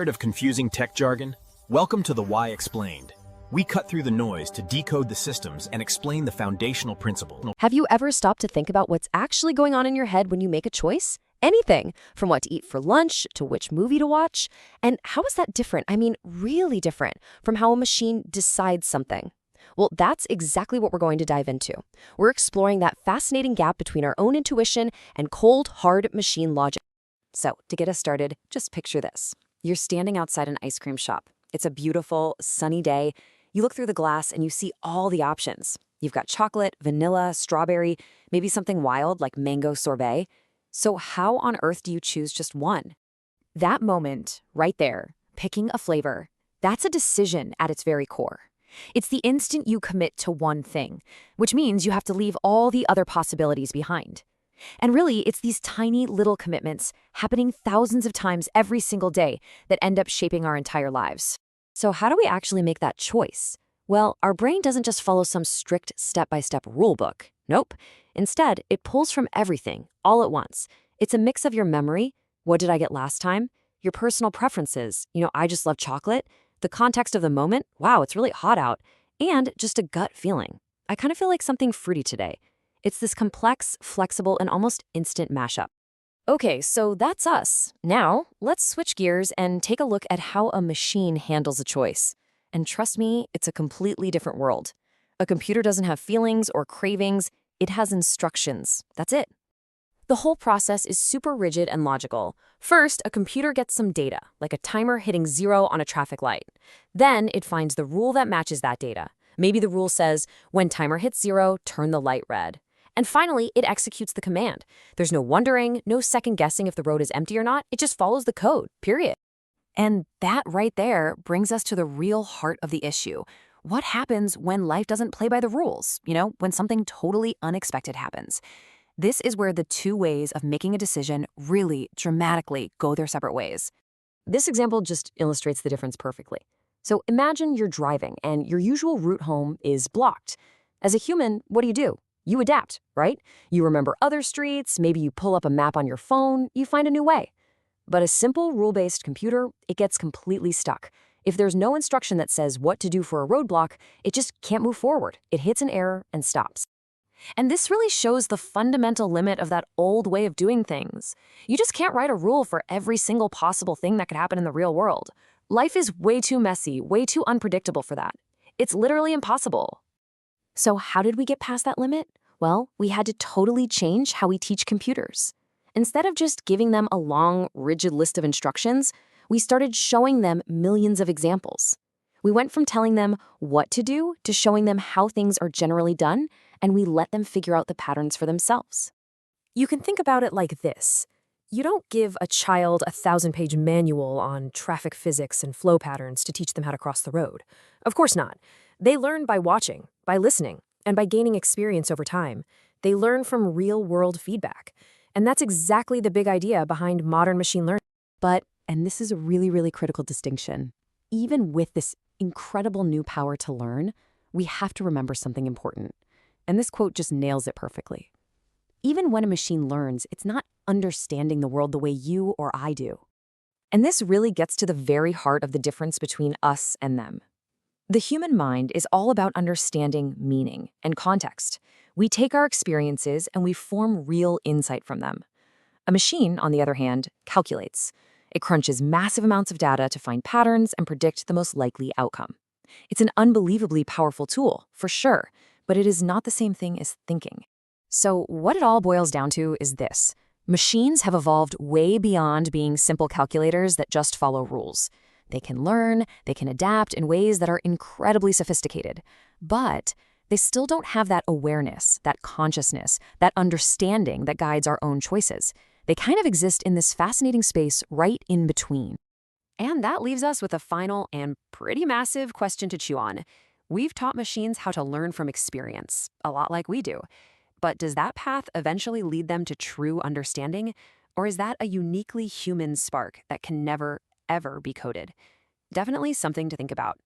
Tired of confusing tech jargon? Welcome to the Why Explained. We cut through the noise to decode the systems and explain the foundational principle. Have you ever stopped to think about what's actually going on in your head when you make a choice? Anything, from what to eat for lunch to which movie to watch. And how is that different? I mean, really different from how a machine decides something. Well, that's exactly what we're going to dive into. We're exploring that fascinating gap between our own intuition and cold, hard machine logic. So, to get us started, just picture this. You're standing outside an ice cream shop. It's a beautiful, sunny day. You look through the glass and you see all the options. You've got chocolate, vanilla, strawberry, maybe something wild like mango sorbet. So how on earth do you choose just one? That moment, right there, picking a flavor, that's a decision at its very core. It's the instant you commit to one thing, which means you have to leave all the other possibilities behind. And really, it's these tiny little commitments happening thousands of times every single day that end up shaping our entire lives. So how do we actually make that choice? Well, our brain doesn't just follow some strict step-by-step rule book. Nope. Instead, it pulls from everything, all at once. It's a mix of your memory, what did I get last time, your personal preferences, I just love chocolate, the context of the moment, wow, it's really hot out, and just a gut feeling. I kind of feel like something fruity today. It's this complex, flexible, and almost instant mashup. Okay, so that's us. Now, let's switch gears and take a look at how a machine handles a choice. And trust me, it's a completely different world. A computer doesn't have feelings or cravings, it has instructions. That's it. The whole process is super rigid and logical. First, a computer gets some data, like a timer hitting 0 on a traffic light. Then it finds the rule that matches that data. Maybe the rule says, when timer hits 0, turn the light red. And finally, it executes the command. There's no wondering, no second guessing if the road is empty or not. It just follows the code, period. And that right there brings us to the real heart of the issue. What happens when life doesn't play by the rules? When something totally unexpected happens. This is where the two ways of making a decision really dramatically go their separate ways. This example just illustrates the difference perfectly. So imagine you're driving and your usual route home is blocked. As a human, what do? You adapt, right? You remember other streets, maybe you pull up a map on your phone, you find a new way. But a simple rule-based computer, it gets completely stuck. If there's no instruction that says what to do for a roadblock, it just can't move forward. It hits an error and stops. And this really shows the fundamental limit of that old way of doing things. You just can't write a rule for every single possible thing that could happen in the real world. Life is way too messy, way too unpredictable for that. It's literally impossible. So how did we get past that limit? Well, we had to totally change how we teach computers. Instead of just giving them a long, rigid list of instructions, we started showing them millions of examples. We went from telling them what to do to showing them how things are generally done, and we let them figure out the patterns for themselves. You can think about it like this. You don't give a child a 1,000-page manual on traffic physics and flow patterns to teach them how to cross the road. Of course not. They learn by watching, by listening, and by gaining experience over time. They learn from real-world feedback. And that's exactly the big idea behind modern machine learning. But, and this is a really, really critical distinction, even with this incredible new power to learn, we have to remember something important. And this quote just nails it perfectly. Even when a machine learns, it's not understanding the world the way you or I do. And this really gets to the very heart of the difference between us and them. The human mind is all about understanding meaning and context. We take our experiences and we form real insight from them. A machine, on the other hand, calculates. It crunches massive amounts of data to find patterns and predict the most likely outcome. It's an unbelievably powerful tool, for sure, but it is not the same thing as thinking. So what it all boils down to is this. Machines have evolved way beyond being simple calculators that just follow rules. They can learn, they can adapt in ways that are incredibly sophisticated, but they still don't have that awareness, that consciousness, that understanding that guides our own choices. They kind of exist in this fascinating space right in between. And that leaves us with a final and pretty massive question to chew on. We've taught machines how to learn from experience, a lot like we do. But does that path eventually lead them to true understanding? Or is that a uniquely human spark that can never, ever be coded? Definitely something to think about.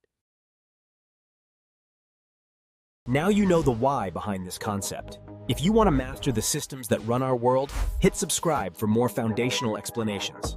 Now you know the why behind this concept. If you want to master the systems that run our world, hit subscribe for more foundational explanations.